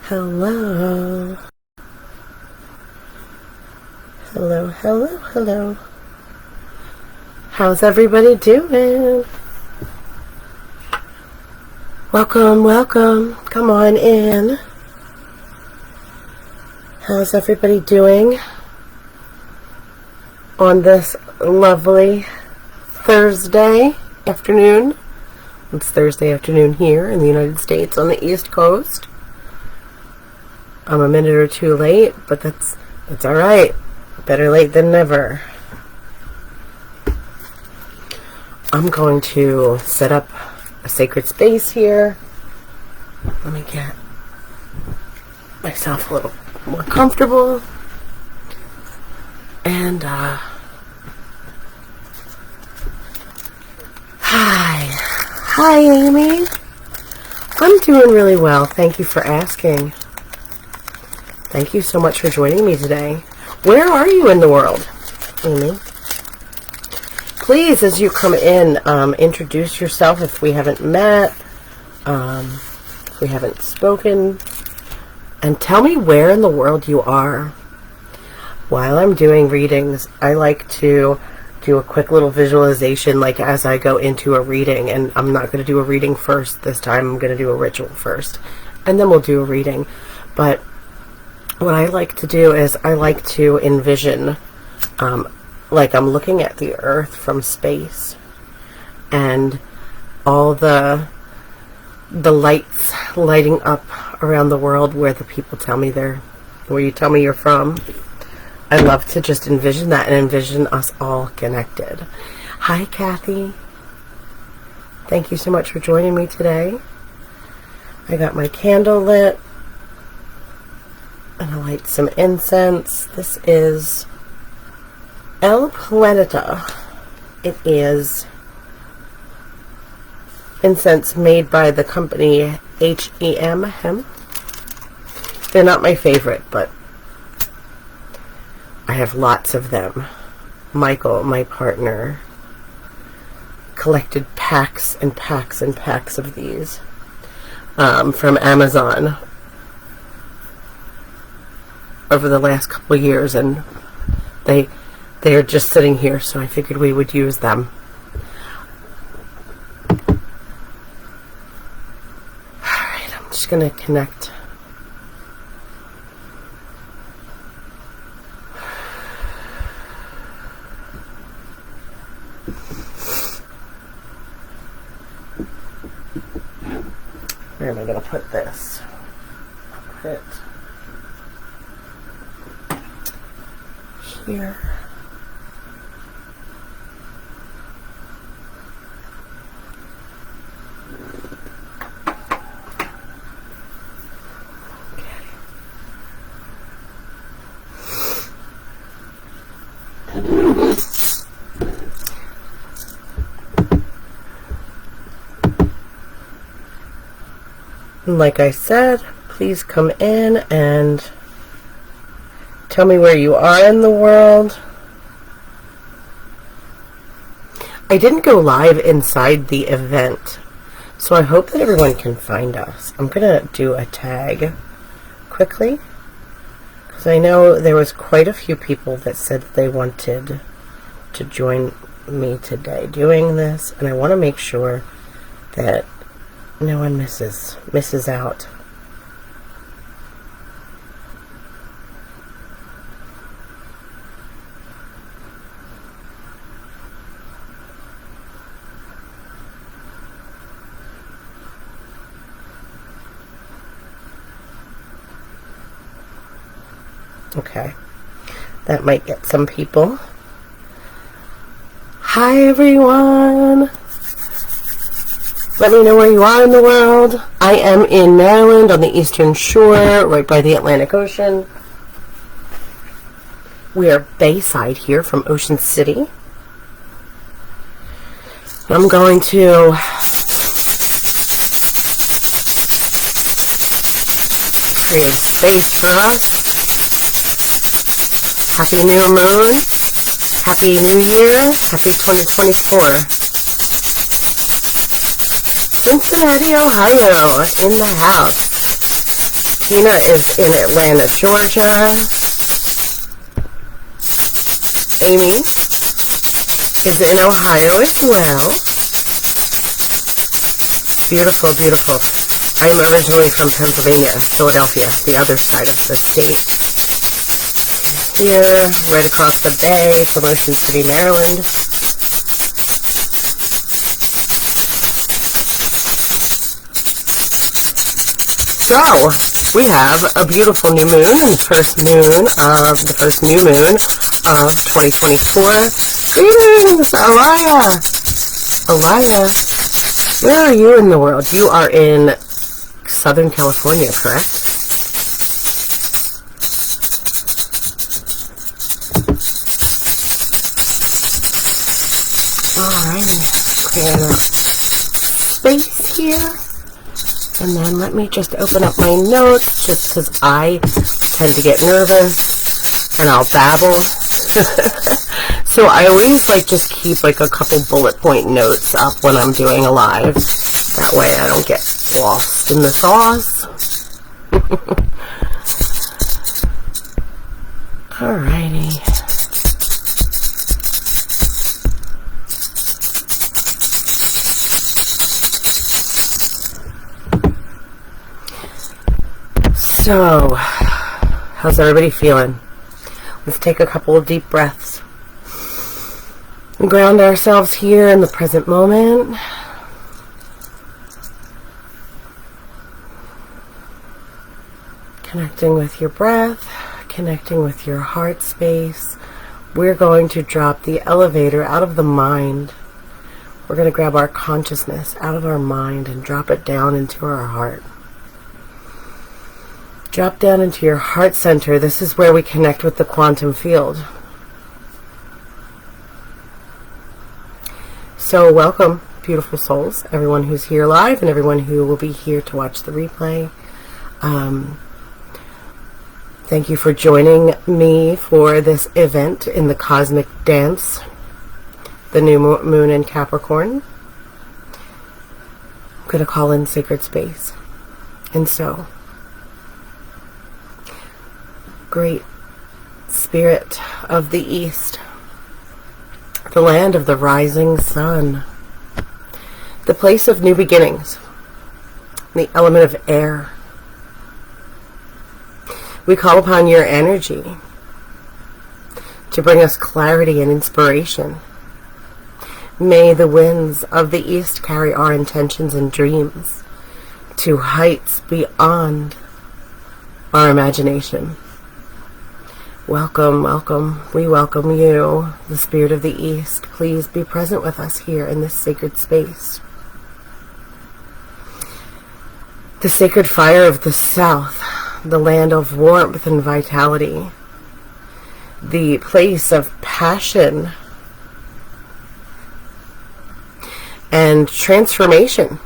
Hello. Hello, hello, hello. How's everybody doing? Welcome, welcome. Come on in. How's everybody doing on this lovely Thursday afternoon? It's Thursday afternoon here in the United States on the East Coast. I'm a minute or two late, but that's all right. Better late than never. I'm going to set up a sacred space here. Let me get myself a little more comfortable. And, Hi, Amy. I'm doing really well. Thank you for asking. Thank you so much for joining me today. Where are you in the world, Amy? Please, as you come in, introduce yourself if we haven't met, if we haven't spoken, and tell me where in the world you are. While I'm doing readings, I like to do a quick little visualization, like as I go into a reading, and I'm not going to do a reading first this time. I'm going to do a ritual first, and then we'll do a reading. But what I like to do is I like to envision, like I'm looking at the earth from space, and all the lights lighting up around the world where the people tell me where you tell me you're from. I love to just envision that and envision us all connected. Hi, Kathy. Thank you so much for joining me today. I got my candle lit. And I light some incense. This is El Planeta. It is incense made by the company Hem. They're not my favorite, but I have lots of them. Michael, my partner, collected packs and packs and packs of these from Amazon over the last couple of years, and they are just sitting here, so I figured we would use them. Alright, I'm just going to connect. Where am I going to put this? Put it here. Like I said, please come in and tell me where you are in the world. I didn't go live inside the event, so I hope that everyone can find us. I'm going to do a tag quickly, because I know there was quite a few people that said they wanted to join me today doing this, and I want to make sure that no one misses out. Okay, that might get some people. Hi everyone! Let me know where you are in the world. I am in Maryland on the Eastern Shore, right by the Atlantic Ocean. We are Bayside here from Ocean City. I'm going to create space for us. Happy New Moon. Happy New Year. Happy 2024. Cincinnati, Ohio, in the house. Tina is in Atlanta, Georgia. Amy is in Ohio as well. Beautiful, beautiful. I'm originally from Pennsylvania, Philadelphia, the other side of the state. Here, right across the bay from Ocean City, Maryland. So, we have a beautiful new moon, and the first new moon of 2024. Greetings, Alaya! Alaya, where are you in the world? You are in Southern California, correct? Alright, create a space here. And then let me just open up my notes, just because I tend to get nervous and I'll babble. So I always just keep a couple bullet point notes up when I'm doing a live. That way I don't get lost in the sauce. Alrighty. So, how's everybody feeling? Let's take a couple of deep breaths and ground ourselves here in the present moment. Connecting with your breath, connecting with your heart space. We're going to drop the elevator out of the mind. We're going to grab our consciousness out of our mind and drop it down into our heart. Drop down into your heart center. This is where we connect with the quantum field. So welcome, beautiful souls, everyone who's here live and everyone who will be here to watch the replay. Thank you for joining me for this event in the cosmic dance, the new moon in Capricorn. I'm going to call in sacred space. And so, great spirit of the East, the land of the rising sun, the place of new beginnings, the element of air. We call upon your energy to bring us clarity and inspiration. May the winds of the East carry our intentions and dreams to heights beyond our imagination. Welcome, welcome. We welcome you, the spirit of the East. Please be present with us here in this sacred space. The sacred fire of the South, the land of warmth and vitality, the place of passion and transformation.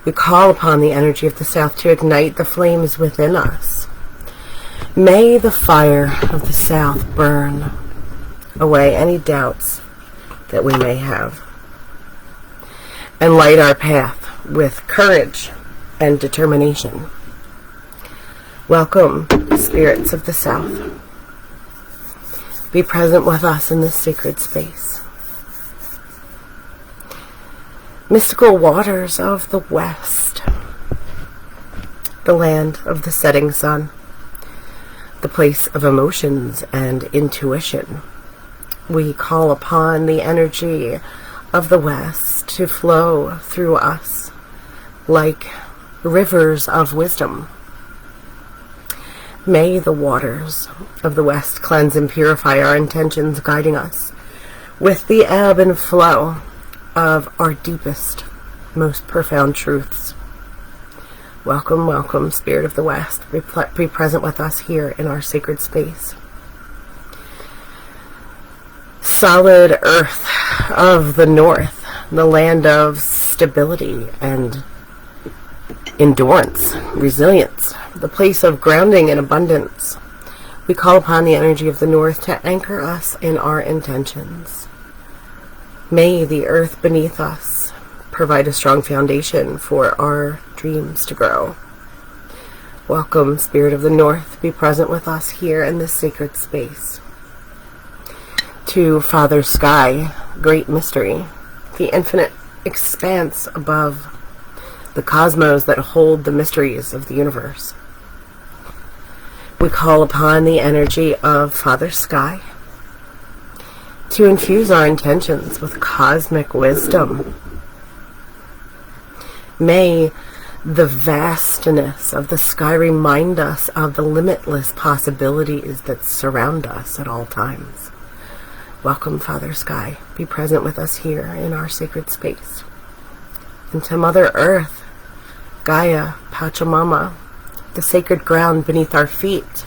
We call upon the energy of the South to ignite the flames within us. May the fire of the South burn away any doubts that we may have and light our path with courage and determination. Welcome, spirits of the South. Be present with us in this sacred space. Mystical waters of the West, the land of the setting sun, the place of emotions and intuition. We call upon the energy of the West to flow through us like rivers of wisdom. May the waters of the West cleanse and purify our intentions, guiding us with the ebb and flow of our deepest, most profound truths. Welcome, welcome, Spirit of the West. Be present with us here in our sacred space. Solid earth of the North, the land of stability and endurance, resilience, the place of grounding and abundance. We call upon the energy of the North to anchor us in our intentions. May the earth beneath us provide a strong foundation for our dreams to grow. Welcome, Spirit of the North, be present with us here in this sacred space. To Father Sky, Great Mystery, the infinite expanse above the cosmos that hold the mysteries of the universe. We call upon the energy of Father Sky to infuse our intentions with cosmic wisdom. May the vastness of the sky remind us of the limitless possibilities that surround us at all times. Welcome, Father Sky. Be present with us here in our sacred space. And to Mother Earth, Gaia, Pachamama, the sacred ground beneath our feet,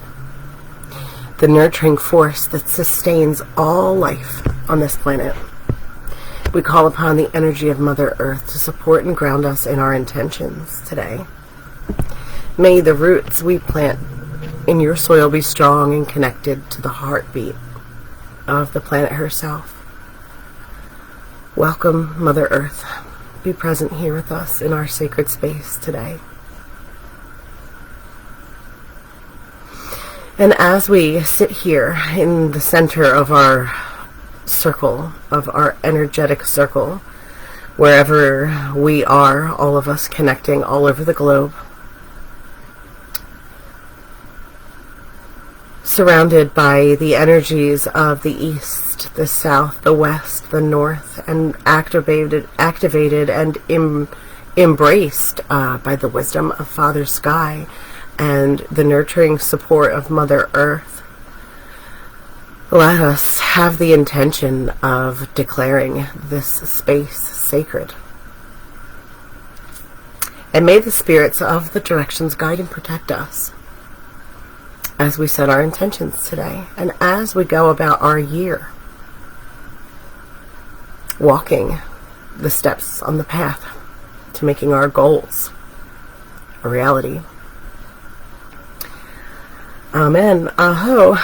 the nurturing force that sustains all life on this planet. We call upon the energy of Mother Earth to support and ground us in our intentions today. May the roots we plant in your soil be strong and connected to the heartbeat of the planet herself. Welcome, Mother Earth. Be present here with us in our sacred space today. And as we sit here in the center of our circle, of our energetic circle, wherever we are, all of us connecting all over the globe, surrounded by the energies of the east, the south, the west, the north, and activated and embraced by the wisdom of Father Sky and the nurturing support of Mother Earth. Let us have the intention of declaring this space sacred. And may the spirits of the directions guide and protect us as we set our intentions today and as we go about our year, walking the steps on the path to making our goals a reality. Amen. Aho.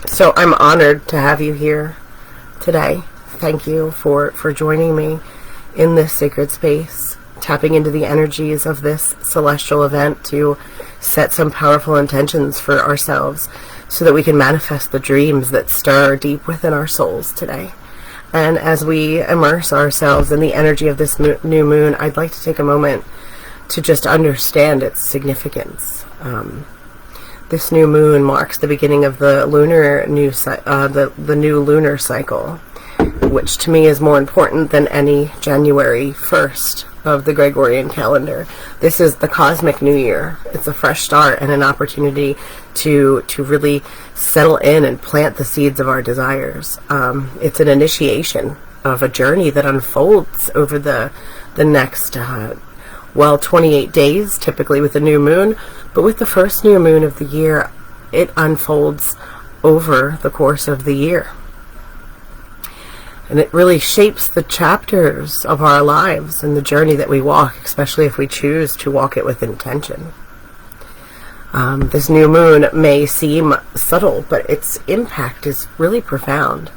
So I'm honored to have you here today. Thank you for joining me in this sacred space, tapping into the energies of this celestial event to set some powerful intentions for ourselves so that we can manifest the dreams that stir deep within our souls today. And as we immerse ourselves in the energy of this new moon, I'd like to take a moment to just understand its significance. This new moon marks the beginning of the the new lunar cycle, which to me is more important than any January 1st of the Gregorian calendar. This is the cosmic new year. It's a fresh start and an opportunity to really settle in and plant the seeds of our desires. It's an initiation of a journey that unfolds over the next 28 days, typically with the new moon, but with the first new moon of the year, it unfolds over the course of the year. And it really shapes the chapters of our lives and the journey that we walk, especially if we choose to walk it with intention. This new moon may seem subtle, but its impact is really profound.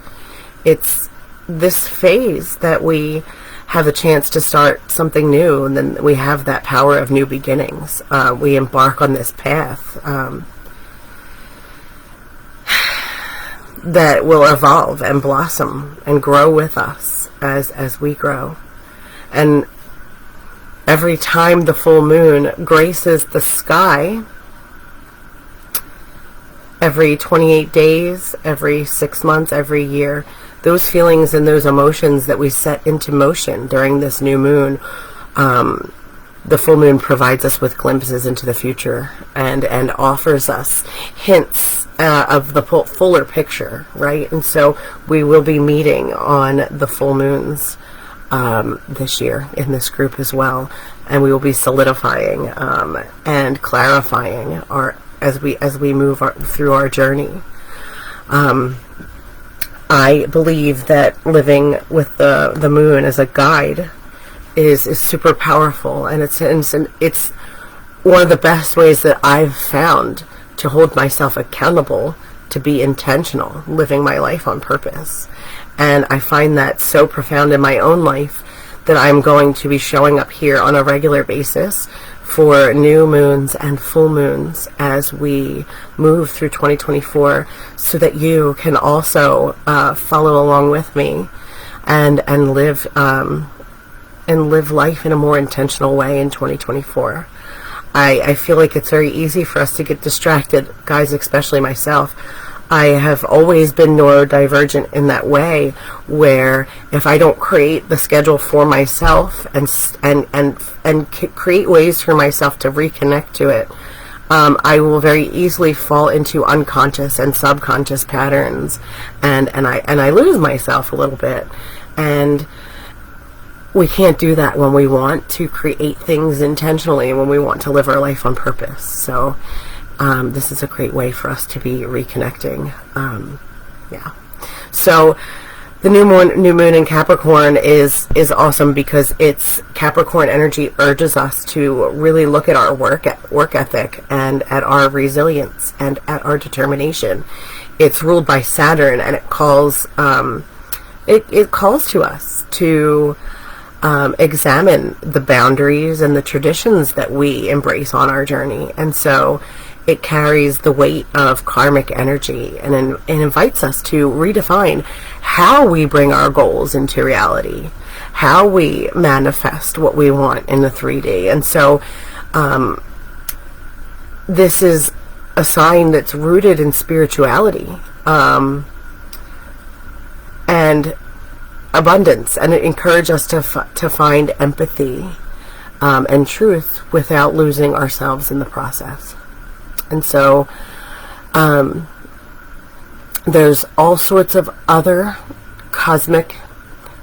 It's this phase that we have a chance to start something new, and then we have that power of new beginnings. We embark on this path that will evolve and blossom and grow with us as we grow. And every time the full moon graces the sky, every 28 days, every 6 months, every year, those feelings and those emotions that we set into motion during this new moon, the full moon provides us with glimpses into the future and offers us hints of the fuller picture, right? And so we will be meeting on the full moons this year in this group as well, and we will be solidifying and clarifying as we move through our journey. I believe that living with the moon as a guide is super powerful, and it's one of the best ways that I've found to hold myself accountable, to be intentional, living my life on purpose. And I find that so profound in my own life that I'm going to be showing up here on a regular basis for new moons and full moons as we move through 2024, so that you can also follow along with me and live life in a more intentional way in 2024. I feel like it's very easy for us to get distracted, guys, especially myself. I have always been neurodivergent in that way, where if I don't create the schedule for myself and create ways for myself to reconnect to it, I will very easily fall into unconscious and subconscious patterns, and I lose myself a little bit. And we can't do that when we want to create things intentionally, when we want to live our life on purpose. So this is a great way for us to be reconnecting. Yeah. So the new moon in Capricorn is awesome, because it's Capricorn energy urges us to really look at our work ethic and at our resilience and at our determination. It's ruled by Saturn, and it calls to us to examine the boundaries and the traditions that we embrace on our journey. And so it carries the weight of karmic energy, and invites us to redefine how we bring our goals into reality, how we manifest what we want in the 3D. And so this is a sign that's rooted in spirituality and abundance, and it encourages us to find empathy and truth without losing ourselves in the process. And so there's all sorts of other cosmic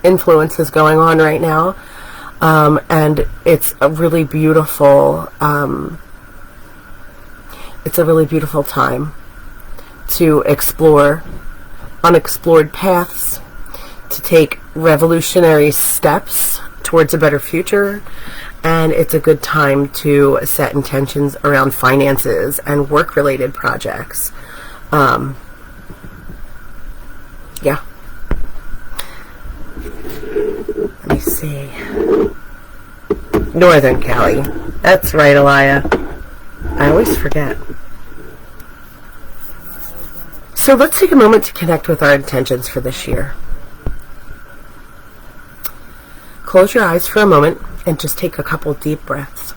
influences going on right now, and it's a really beautiful time to explore unexplored paths, to take revolutionary steps towards a better future. And it's a good time to set intentions around finances and work-related projects. Yeah. Let me see. Northern Cali. That's right, Elia. I always forget. So let's take a moment to connect with our intentions for this year. Close your eyes for a moment and just take a couple deep breaths.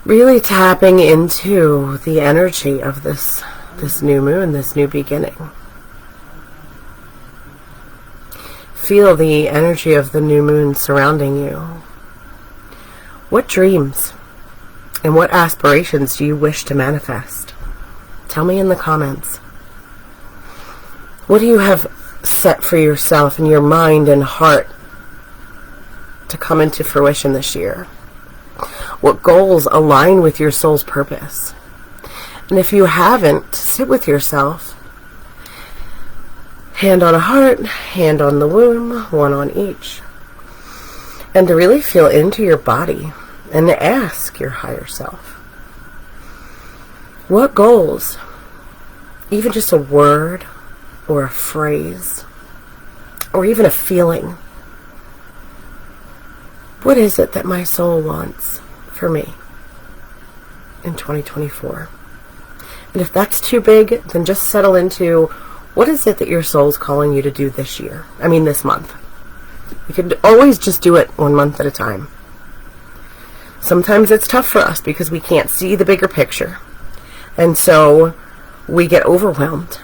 Really tapping into the energy of this new moon, this new beginning. Feel the energy of the new moon surrounding you. What dreams and what aspirations do you wish to manifest? Tell me in the comments. What do you have set for yourself in your mind and heart to come into fruition this year? What goals align with your soul's purpose? And if you haven't, sit with yourself. Hand on a heart, hand on the womb, one on each. And to really feel into your body and to ask your higher self, what goals, even just a word or a phrase or even a feeling, what is it that my soul wants for me in 2024? And if that's too big, then just settle into, what is it that your soul's calling you to do this year? I mean, this month. You could always just do it 1 month at a time. Sometimes it's tough for us because we can't see the bigger picture. And so we get overwhelmed.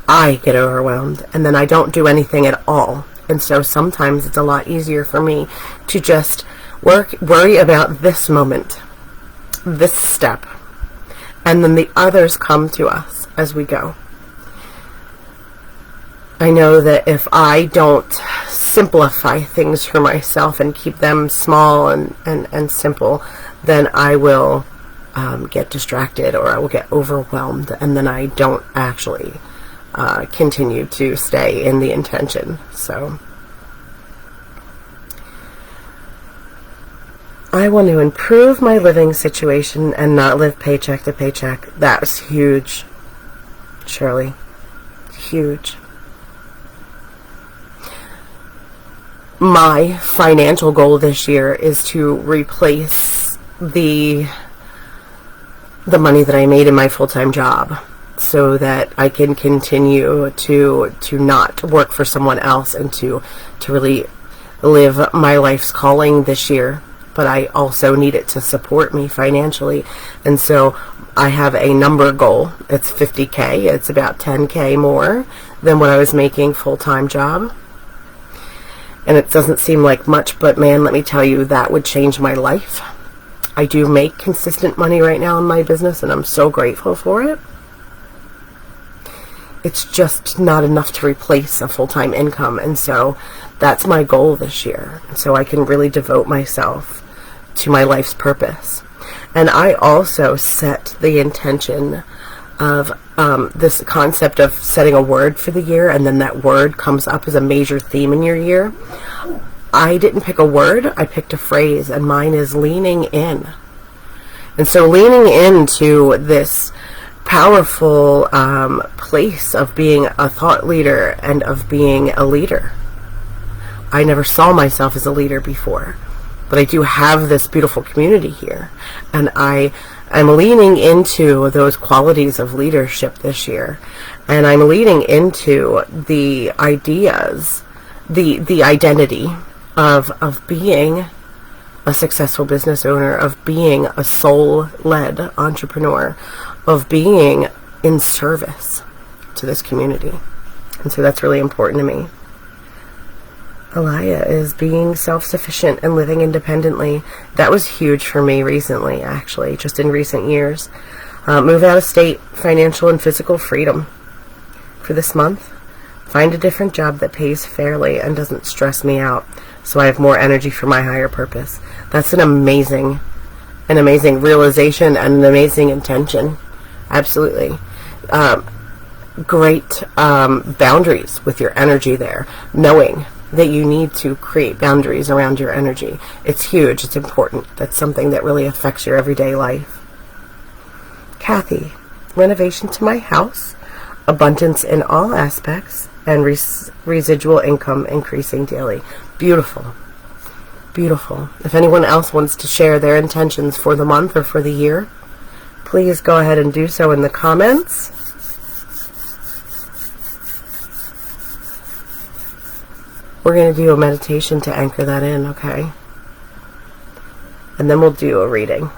I get overwhelmed, and then I don't do anything at all. And so sometimes it's a lot easier for me to just worry about this moment, this step, and then the others come to us as we go. I know that if I don't simplify things for myself and keep them small and simple, then I will get distracted, or I will get overwhelmed, and then I don't actually continue to stay in the intention. So I want to improve my living situation and not live paycheck to paycheck. That's huge, Shirley. Huge. My financial goal this year is to replace the money that I made in my full-time job, so that I can continue to not work for someone else, and to really live my life's calling this year. But I also need it to support me financially. And so I have a number goal. It's $50K. It's about $10K more than what I was making full-time job. And it doesn't seem like much, but man, let me tell you, that would change my life. I do make consistent money right now in my business, and I'm so grateful for it. It's just not enough to replace a full-time income, and so that's my goal this year, so I can really devote myself to my life's purpose. And I also set the intention of this concept of setting a word for the year, and then that word comes up as a major theme in your year. I didn't pick a word, I picked a phrase, and mine is leaning in. And so leaning into this powerful place of being a thought leader and of being a leader. I never saw myself as a leader before, but I do have this beautiful community here, and I'm leaning into those qualities of leadership this year, and I'm leaning into the ideas, the identity of being a successful business owner, of being a soul-led entrepreneur, of being in service to this community. And so that's really important to me. Alaya is being self-sufficient and living independently. That was huge for me recently, actually, just in recent years. Move out of state, financial and physical freedom. For this month, find a different job that pays fairly and doesn't stress me out, so I have more energy for my higher purpose. That's an amazing realization and an amazing intention. Absolutely. Great boundaries with your energy there, knowing that you need to create boundaries around your energy. It's huge. It's important. That's something that really affects your everyday life. Kathy, renovation to my house, abundance in all aspects, and residual income increasing daily. Beautiful. Beautiful. If anyone else wants to share their intentions for the month or for the year, please go ahead and do so in the comments. We're going to do a meditation to anchor that in, okay? And then we'll do a reading.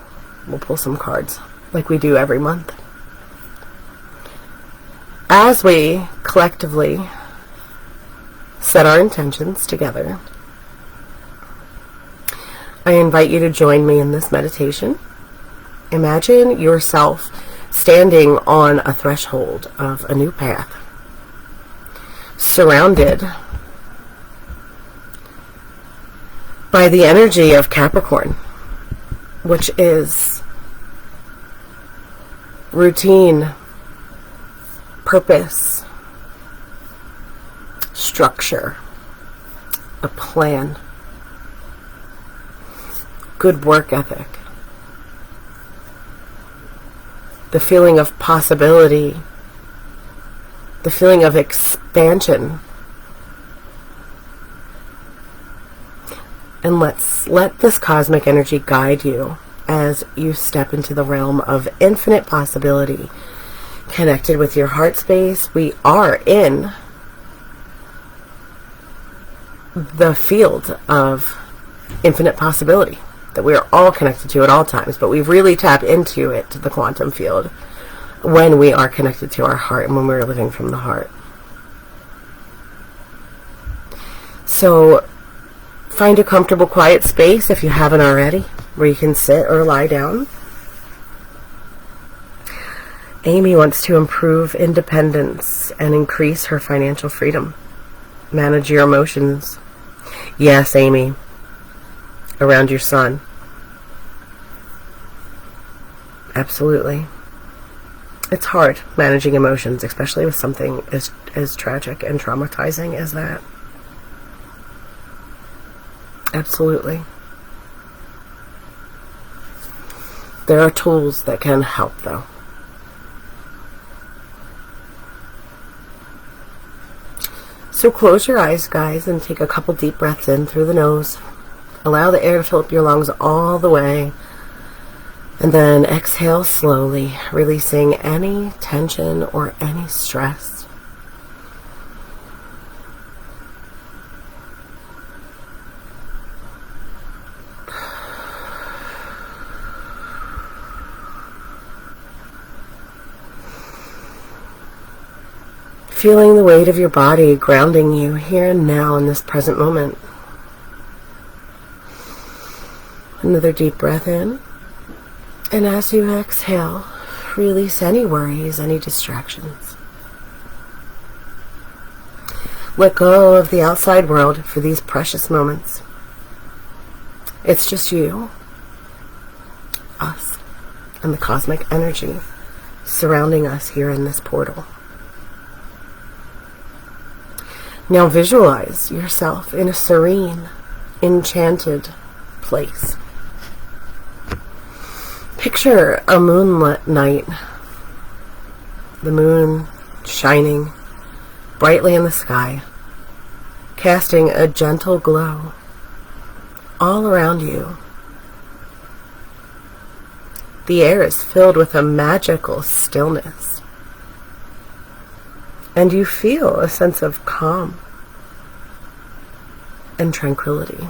We'll pull some cards like we do every month. As we collectively set our intentions together, I invite you to join me in this meditation. Imagine yourself standing on a threshold of a new path, surrounded by the energy of Capricorn, which is routine, purpose, structure, a plan, good work ethic, the feeling of possibility, the feeling of expansion. And let's let this cosmic energy guide you as you step into the realm of infinite possibility, connected with your heart space. We are in the field of infinite possibility that we are all connected to at all times, but we really tap into it, the quantum field, when we are connected to our heart and when we're living from the heart. So find a comfortable, quiet space if you haven't already, where you can sit or lie down. Amy wants to improve independence and increase her financial freedom. Manage your emotions. Yes, Amy. Around your son. Absolutely. It's hard managing emotions, especially with something as tragic and traumatizing as that. Absolutely. There are tools that can help, though. So close your eyes, guys, and take a couple deep breaths in through the nose. Allow the air to fill up your lungs all the way. And then exhale slowly, releasing any tension or any stress. Feeling the weight of your body grounding you here and now in this present moment. Another deep breath in. And as you exhale, release any worries, any distractions. Let go of the outside world for these precious moments. It's just you, us, and the cosmic energy surrounding us here in this portal. Now visualize yourself in a serene, enchanted place. Picture a moonlit night, the moon shining brightly in the sky, casting a gentle glow all around you. The air is filled with a magical stillness. And you feel a sense of calm and tranquility.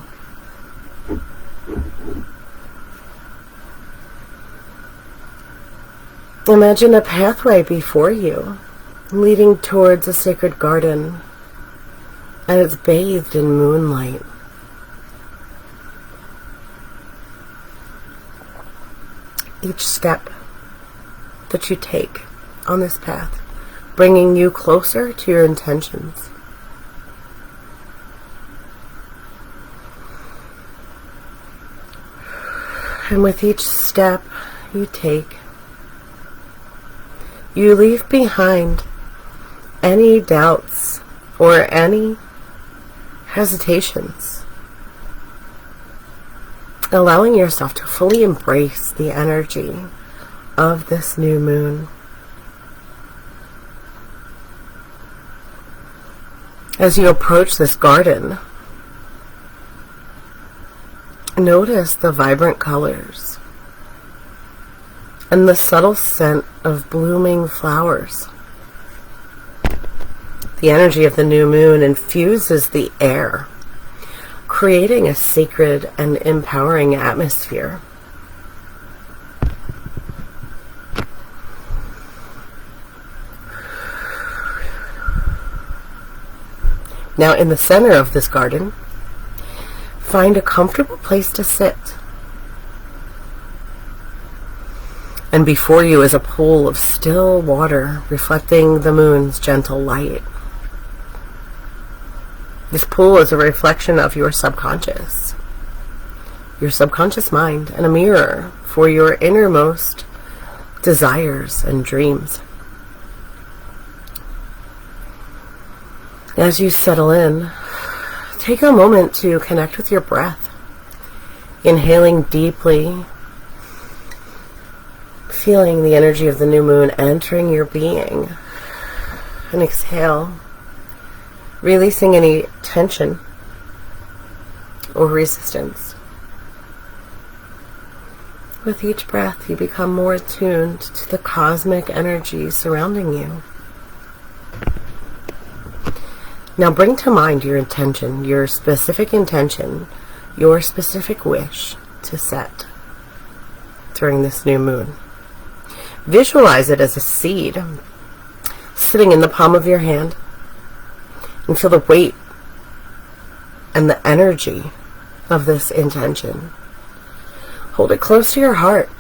Imagine a pathway before you, leading towards a sacred garden, and it's bathed in moonlight. Each step that you take on this path bringing you closer to your intentions. And with each step you take, you leave behind any doubts or any hesitations, allowing yourself to fully embrace the energy of this new moon. As you approach this garden, notice the vibrant colors and the subtle scent of blooming flowers. The energy of the new moon infuses the air, creating a sacred and empowering atmosphere. Now, in the center of this garden, find a comfortable place to sit. And before you is a pool of still water reflecting the moon's gentle light. This pool is a reflection of your subconscious mind, and a mirror for your innermost desires and dreams. As you settle in, take a moment to connect with your breath, inhaling deeply, feeling the energy of the new moon entering your being, and exhale, releasing any tension or resistance. With each breath, you become more attuned to the cosmic energy surrounding you. Now bring to mind your intention, your specific intention, your specific wish to set during this new moon. Visualize it as a seed sitting in the palm of your hand, and feel the weight and the energy of this intention. Hold it close to your heart,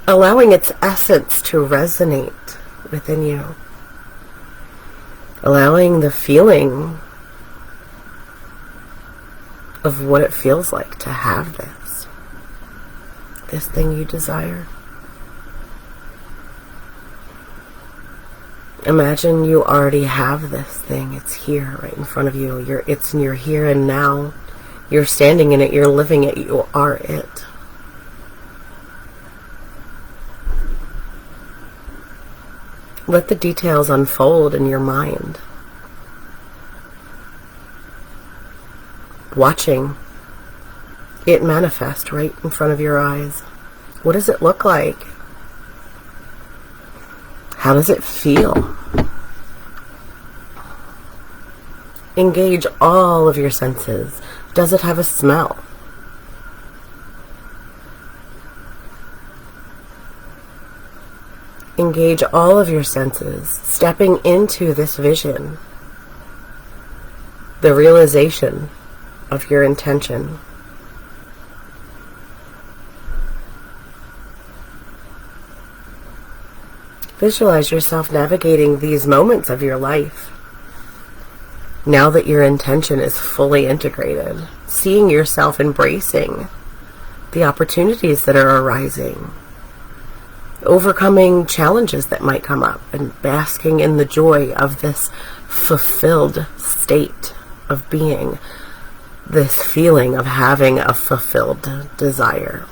allowing its essence to resonate within you. Allowing the feeling of what it feels like to have this thing you desire. Imagine you already have this thing. It's here right in front of you. It's in your here and now. You're standing in it. You're living it. You are it. Let the details unfold in your mind. watching it manifest right in front of your eyes. What does it look like? How does it feel? Engage all of your senses. Does it have a smell? Engage all of your senses, stepping into this vision, the realization of your intention. Visualize yourself navigating these moments of your life. Now that your intention is fully integrated, seeing yourself embracing the opportunities that are arising, overcoming challenges that might come up, and basking in the joy of this fulfilled state of being, this feeling of having a fulfilled desire.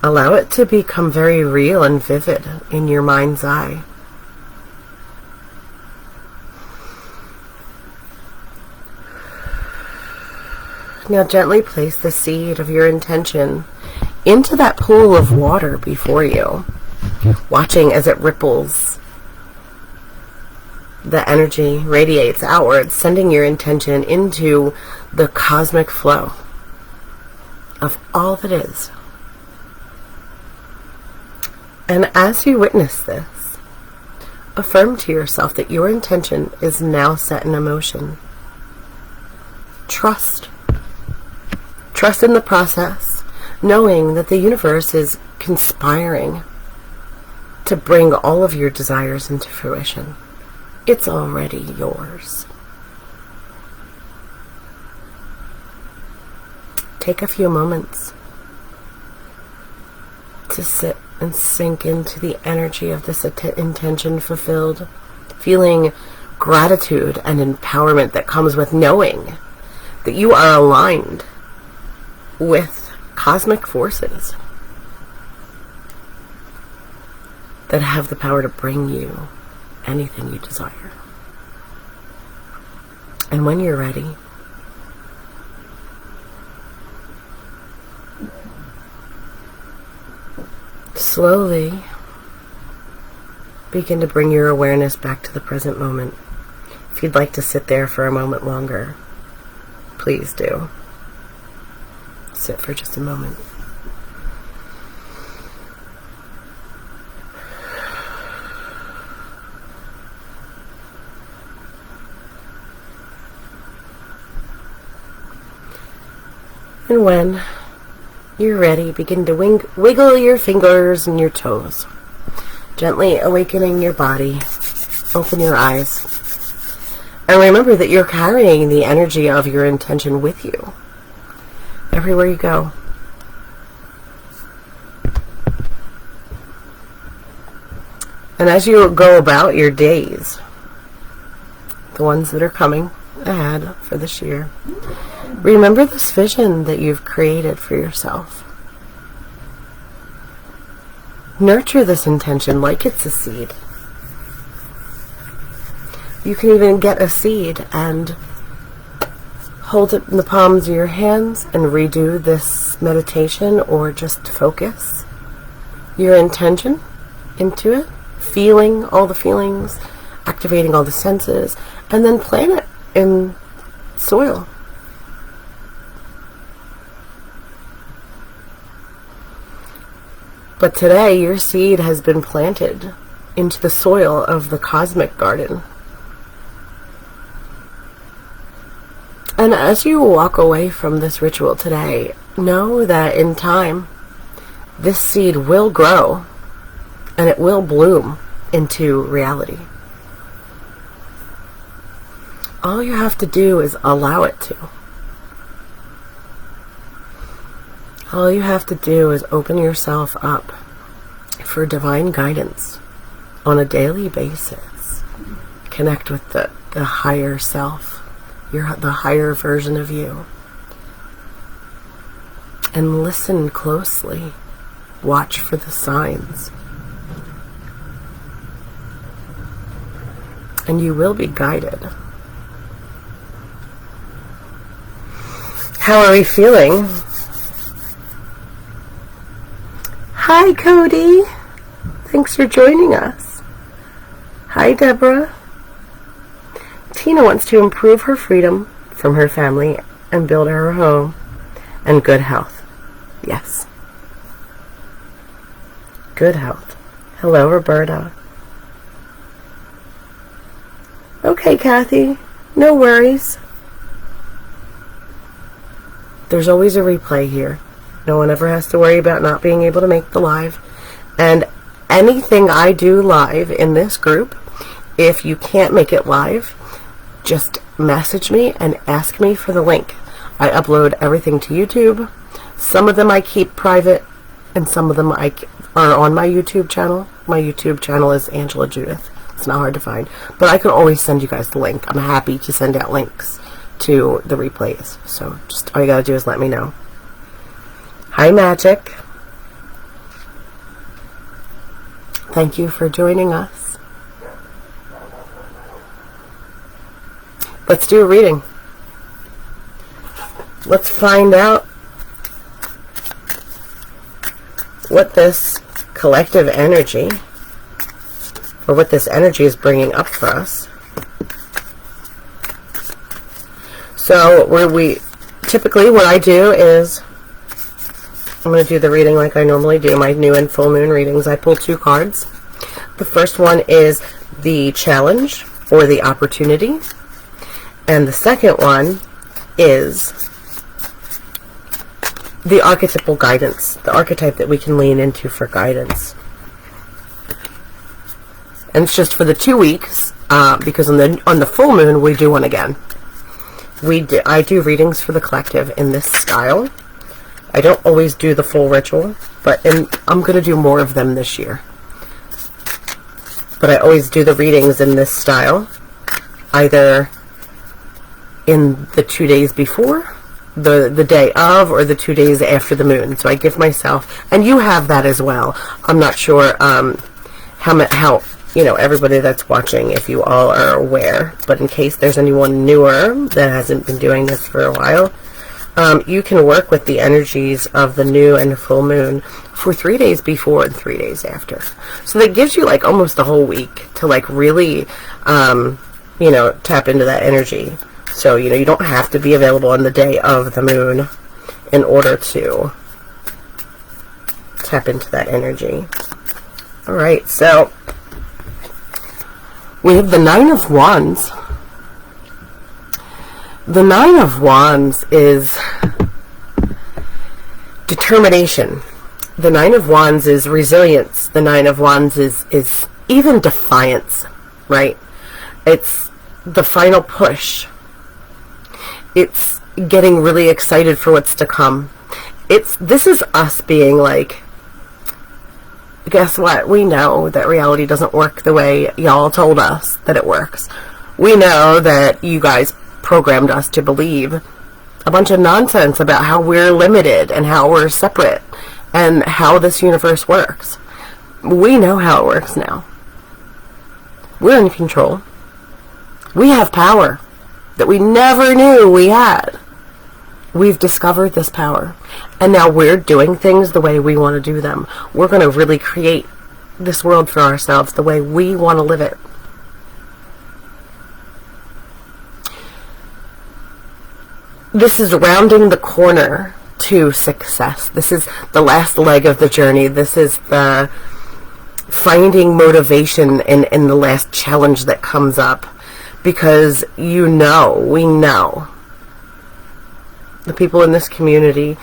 Allow it to become very real and vivid in your mind's eye. Now gently place the seed of your intention into that pool of water before you, watching as it ripples. The energy radiates outward, sending your intention into the cosmic flow of all that is. And as you witness this, affirm to yourself that your intention is now set in motion. Trust. Trust in the process, knowing that the universe is conspiring to bring all of your desires into fruition. It's already yours. Take a few moments to sit and sink into the energy of this intention fulfilled, feeling gratitude and empowerment that comes with knowing that you are aligned with cosmic forces that have the power to bring you anything you desire. And when you're ready, slowly begin to bring your awareness back to the present moment. If you'd like to sit there for a moment longer, please do. Sit for just a moment. And when you're ready, begin to wiggle your fingers and your toes, gently awakening your body. Open your eyes. And remember that you're carrying the energy of your intention with you everywhere you go. And as you go about your days, the ones that are coming ahead for this year, remember this vision that you've created for yourself. Nurture this intention like it's a seed. You can even get a seed and hold it in the palms of your hands and redo this meditation, or just focus your intention into it, feeling all the feelings, activating all the senses, and then plant it in soil. But today your seed has been planted into the soil of the cosmic garden. And as you walk away from this ritual today, know that in time, this seed will grow and it will bloom into reality. All you have to do is allow it to. All you have to do is open yourself up for divine guidance on a daily basis. Connect with the higher self. The higher version of you, and listen closely. Watch for the signs, and you will be guided. How are we feeling? Hi, Cody. Thanks for joining us. Hi, Deborah. Tina wants to improve her freedom from her family and build her home and good health. Yes. Good health. Hello, Roberta. Okay, Kathy. No worries. There's always a replay here. No one ever has to worry about not being able to make the live. And anything I do live in this group, if you can't make it live, just message me and ask me for the link. I upload everything to YouTube. Some of them I keep private, and some of them are on my YouTube channel. My YouTube channel is Angela Judith. It's not hard to find. But I can always send you guys the link. I'm happy to send out links to the replays. So just all you gotta do is let me know. Hi, Magic. Thank you for joining us. Let's do a reading. Let's find out what this collective energy, or what this energy is bringing up for us. So typically what I do is, I'm going to do the reading like I normally do, my new and full moon readings. I pull 2 cards. The first one is the challenge, or the opportunity. And the second one is the archetypal guidance, the archetype that we can lean into for guidance. And it's just for the 2 weeks, because on the full moon we do one again. I do readings for the collective in this style. I don't always do the full ritual, but I'm going to do more of them this year. But I always do the readings in this style, either in the 2 days before, the day of, or the 2 days after the moon. So I give myself, and you have that as well. I'm not sure how everybody that's watching, if you all are aware, but in case there's anyone newer that hasn't been doing this for a while, you can work with the energies of the new and full moon for 3 days before and 3 days after. So that gives you like almost a whole week to like really, tap into that energy. So, you don't have to be available on the day of the moon in order to tap into that energy. All right, so we have the 9 of Wands. The 9 of Wands is determination. The 9 of Wands is resilience. The 9 of Wands is even defiance, right? It's the final push. It's getting really excited for what's to come. This is us being like, guess what? We know that reality doesn't work the way y'all told us that it works. We know that you guys programmed us to believe a bunch of nonsense about how we're limited and how we're separate and how this universe works. We know how it works now. We're in control. We have power that we never knew we had. We've discovered this power, and now we're doing things the way we want to do them. We're going to really create this world for ourselves the way we want to live it. This is rounding the corner to success. This is the last leg of the journey. This is the finding motivation in the last challenge that comes up. Because we know, the people in this community,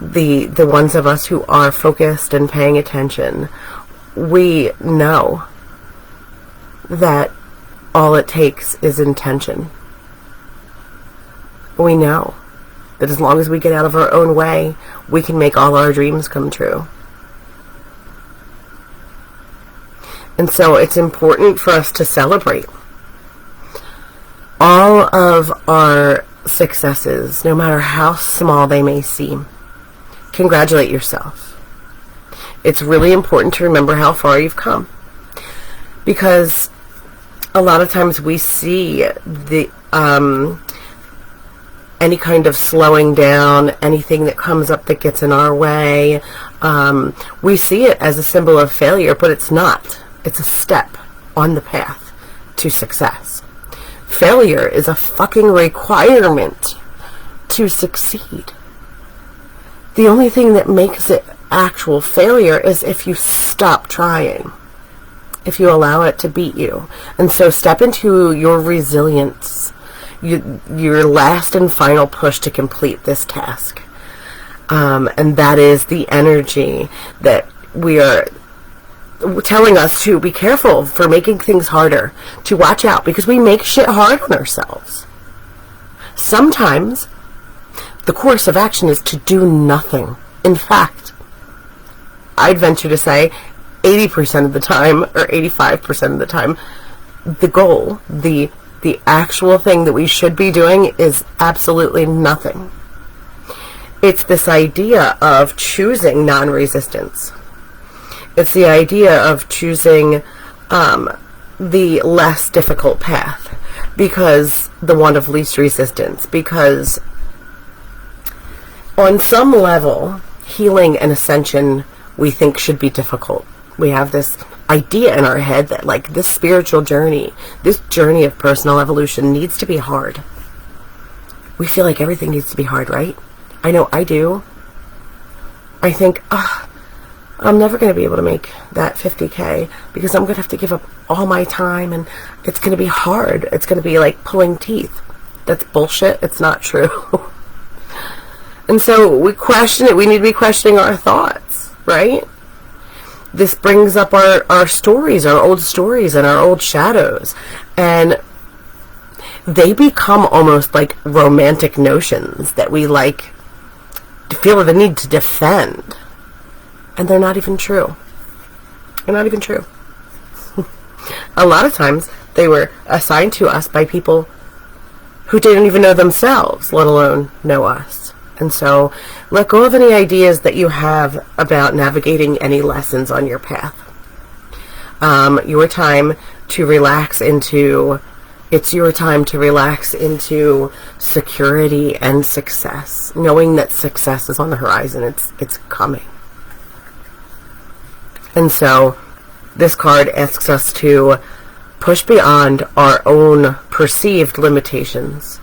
the ones of us who are focused and paying attention, we know that all it takes is intention. We know that as long as we get out of our own way, we can make all our dreams come true. And so it's important for us to celebrate all of our successes, no matter how small they may seem. Congratulate yourself. It's really important to remember how far you've come, because a lot of times we see the any kind of slowing down, anything that comes up that gets in our way. We see it as a symbol of failure, but it's not. It's a step on the path to success. Failure is a fucking requirement to succeed. The only thing that makes it actual failure is if you stop trying, if you allow it to beat you. And so step into your resilience, your last and final push to complete this task. And that is the energy that we are telling us to be careful for making things harder, to watch out, because we make shit hard on ourselves. Sometimes the course of action is to do nothing. In fact, I'd venture to say 80% of the time, or 85% of the time, the goal, the actual thing that we should be doing is absolutely nothing. It's this idea of choosing non-resistance. It's the idea of choosing the less difficult path, because the one of least resistance, because on some level, healing and ascension we think should be difficult. We have this idea in our head that, like, this spiritual journey, this journey of personal evolution needs to be hard. We feel like everything needs to be hard, right? I know I do. I think, I'm never going to be able to make that 50K because I'm going to have to give up all my time, and it's going to be hard. It's going to be like pulling teeth. That's bullshit. It's not true. And so we question it. We need to be questioning our thoughts, right? This brings up our stories, our old stories and our old shadows. And they become almost like romantic notions that we like feel the need to defend. And they're not even true. They're not even true. A lot of times they were assigned to us by people who didn't even know themselves, let alone know us. And so let go of any ideas that you have about navigating any lessons on your path. Your time to relax into, it's your time to relax into security and success, knowing that success is on the horizon. It's coming. And so this card asks us to push beyond our own perceived limitations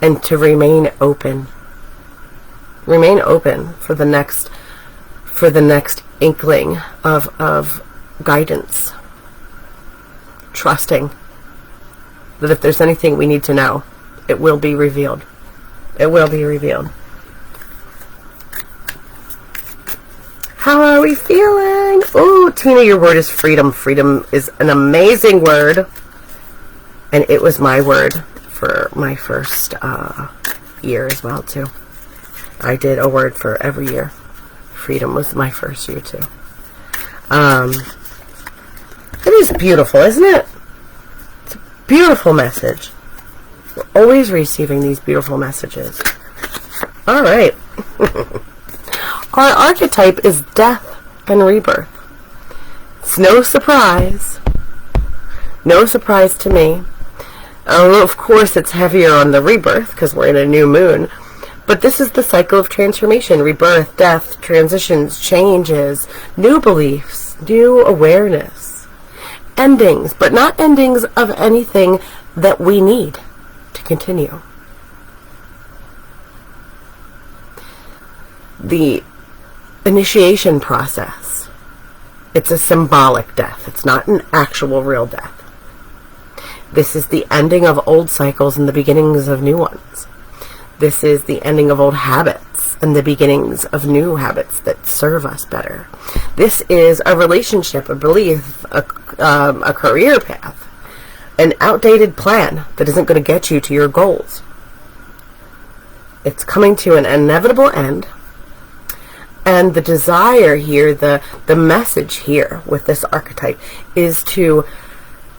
and to remain open. Remain open for the next inkling of guidance. Trusting that if there's anything we need to know, it will be revealed. It will be revealed. How are we feeling? Oh, Tina, your word is freedom. Freedom is an amazing word. And it was my word for my first year as well, too. I did a word for every year. Freedom was my first year, too. It is beautiful, isn't it? It's a beautiful message. We're always receiving these beautiful messages. All right. Our archetype is death and rebirth. It's no surprise. No surprise to me. Of course, it's heavier on the rebirth because we're in a new moon. But this is the cycle of transformation, rebirth, death, transitions, changes, new beliefs, new awareness, endings, but not endings of anything that we need to continue. The initiation process, it's a symbolic death. It's not an actual real death. This is the ending of old cycles and the beginnings of new ones. This is the ending of old habits and the beginnings of new habits that serve us better. This is a relationship, a belief, a career path, an outdated plan that isn't going to get you to your goals. It's coming to an inevitable end. And the desire here, the message here with this archetype is to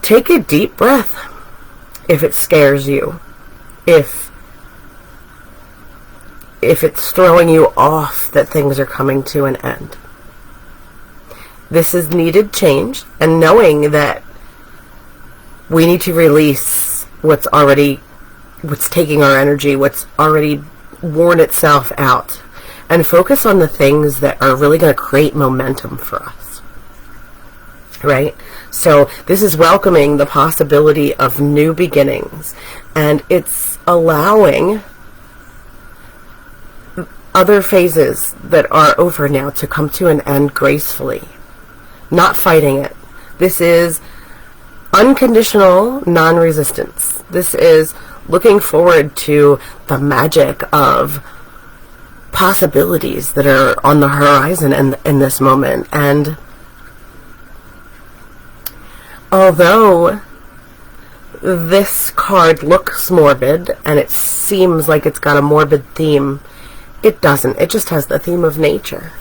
take a deep breath if it scares you, if it's throwing you off that things are coming to an end. This is needed change, and knowing that we need to release what's already what's taking our energy, what's already worn itself out, and focus on the things that are really going to create momentum for us. Right? So this is welcoming the possibility of new beginnings, and it's allowing other phases that are over now to come to an end gracefully, not fighting it. This is unconditional non-resistance. This is looking forward to the magic of possibilities that are on the horizon in this moment. And although this card looks morbid and it seems like it's got a morbid theme, it doesn't. It just has the theme of nature.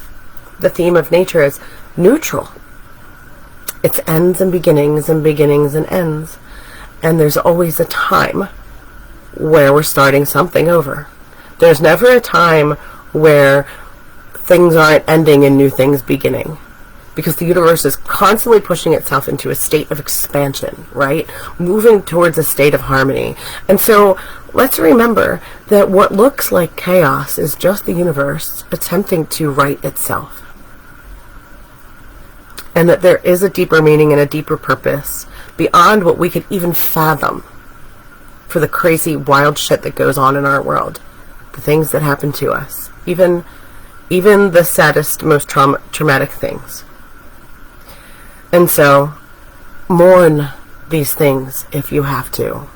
The theme of nature is neutral. It's ends and beginnings and beginnings and ends. And there's always a time where we're starting something over. There's never a time where things aren't ending and new things beginning. Because the universe is constantly pushing itself into a state of expansion, right? Moving towards a state of harmony. And so let's remember that what looks like chaos is just the universe attempting to right itself. And that there is a deeper meaning and a deeper purpose beyond what we could even fathom for the crazy, wild shit that goes on in our world. The things that happen to us. Even the saddest, most traumatic things. And so, mourn these things if you have to.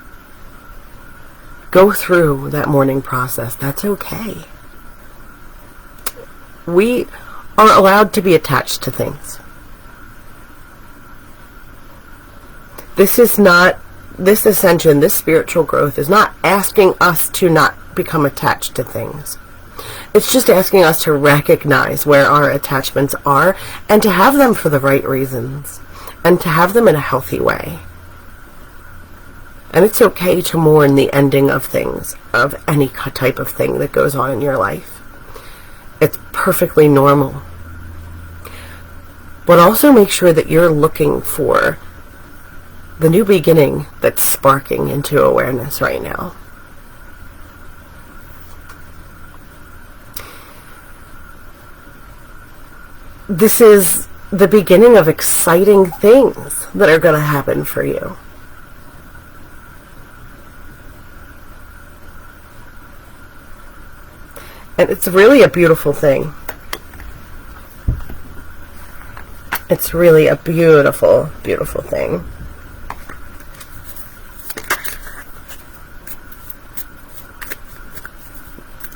Go through that mourning process. That's okay. We are allowed to be attached to things. This ascension, this spiritual growth is not asking us to not become attached to things. It's just asking us to recognize where our attachments are and to have them for the right reasons and to have them in a healthy way. And it's okay to mourn the ending of things, of any type of thing that goes on in your life. It's perfectly normal. But also make sure that you're looking for the new beginning that's sparking into awareness right now. This is the beginning of exciting things that are going to happen for you. And it's really a beautiful thing. It's really a beautiful, beautiful thing.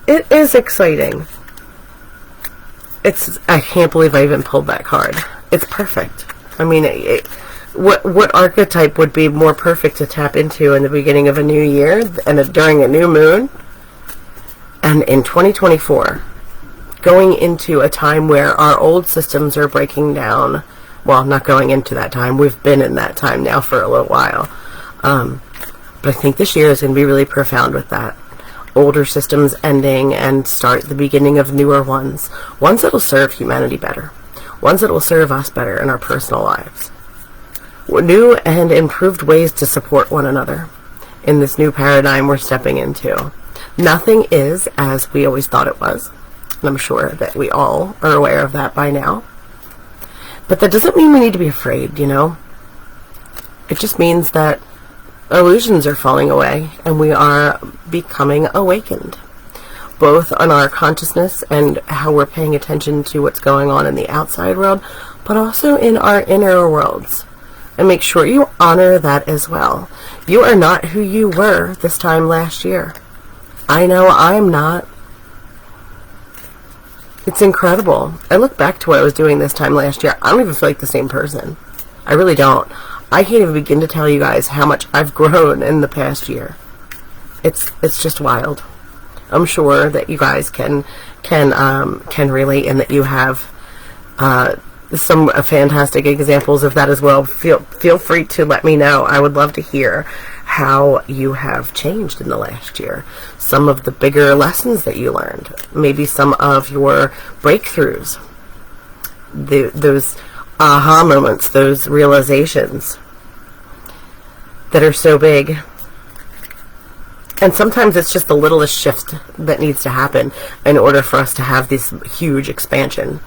It is exciting. I can't believe I even pulled that card. It's perfect. I mean, what archetype would be more perfect to tap into in the beginning of a new year and during a new moon? And in 2024, going into a time where our old systems are breaking down. Well, not going into that time. We've been in that time now for a little while. But I think this year is going to be really profound with that. Older systems ending and start the beginning of newer ones. Ones that will serve humanity better. Ones that will serve us better in our personal lives. New and improved ways to support one another in this new paradigm we're stepping into. Nothing is as we always thought it was. And I'm sure that we all are aware of that by now. But that doesn't mean we need to be afraid, you know? It just means that illusions are falling away and we are becoming awakened, both on our consciousness and how we're paying attention to what's going on in the outside world, but also in our inner worlds. And make sure you honor that as well. You are not who you were this time last year. I know I'm not. It's incredible. I look back to what I was doing this time last year. I don't even feel like the same person. I really don't. I can't even begin to tell you guys how much I've grown in the past year. It's just wild. I'm sure that you guys can relate and that you have some fantastic examples of that as well. Feel free to let me know. I would love to hear how you have changed in the last year. Some of the bigger lessons that you learned. Maybe some of your breakthroughs. Those aha moments, those realizations that are so big. And sometimes it's just the littlest shift that needs to happen in order for us to have this huge expansion.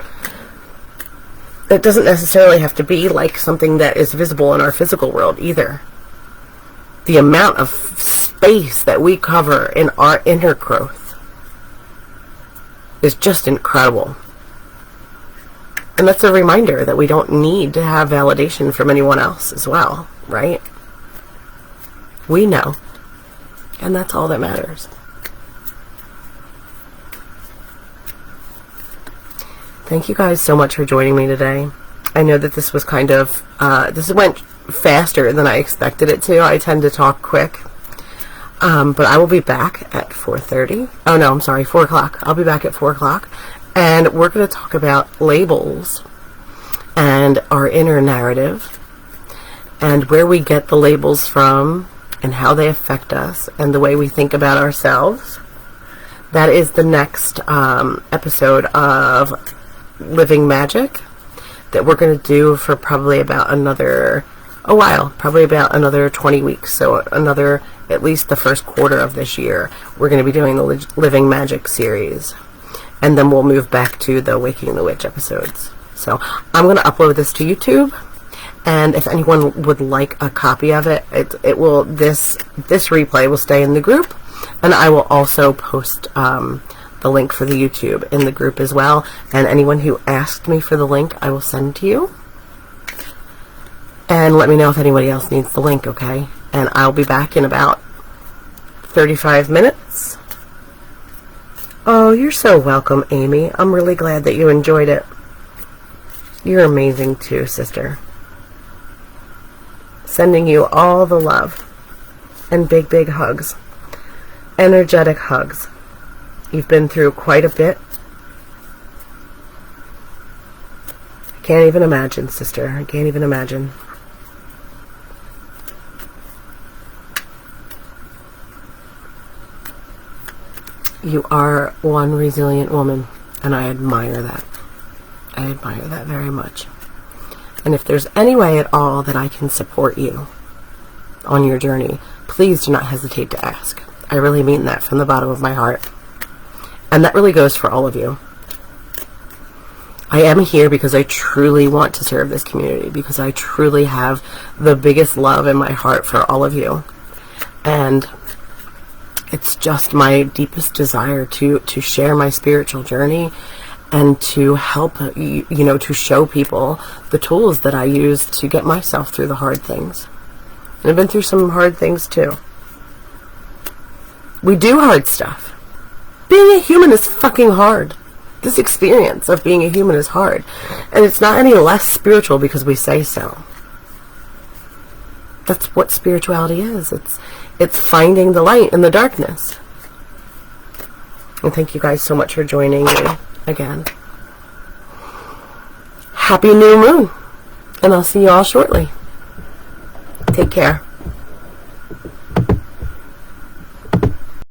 It doesn't necessarily have to be like something that is visible in our physical world either. The amount of space that we cover in our inner growth is just incredible. And that's a reminder that we don't need to have validation from anyone else as well, right? We know. And that's all that matters. Thank you guys so much for joining me today. I know that this was kind of, this went faster than I expected it to. I tend to talk quick. But I will be back at 4:30. Oh no, I'm sorry, 4 o'clock. I'll be back at 4 o'clock. And we're going to talk about labels and our inner narrative and where we get the labels from and how they affect us and the way we think about ourselves. That is the next episode of Living Magic that we're going to do for probably about another probably about another 20 weeks. So another, at least the first quarter of this year, we're going to be doing the Living Magic series. And then we'll move back to the Waking the Witch episodes. So I'm going to upload this to YouTube. And if anyone would like a copy of it, it will, this replay will stay in the group. And I will also post the link for the YouTube in the group as well. And anyone who asked me for the link, I will send to you. And let me know if anybody else needs the link, okay? And I'll be back in about 35 minutes. Oh, you're so welcome, Amy. I'm really glad that you enjoyed it. You're amazing too, sister. Sending you all the love and big, big hugs. Energetic hugs. You've been through quite a bit. I can't even imagine, sister. I can't even imagine. You are one resilient woman, and I admire that. I admire that very much. And if there's any way at all that I can support you on your journey, please do not hesitate to ask. I really mean that from the bottom of my heart. And that really goes for all of you. I am here because I truly want to serve this community, because I truly have the biggest love in my heart for all of you. And it's just my deepest desire to share my spiritual journey and to help, to show people the tools that I use to get myself through the hard things. And I've been through some hard things too. We do hard stuff. Being a human is fucking hard. This experience of being a human is hard. And it's not any less spiritual because we say so. That's what spirituality is. It's finding the light in the darkness. And thank you guys so much for joining me again. Happy new moon. And I'll see you all shortly. Take care.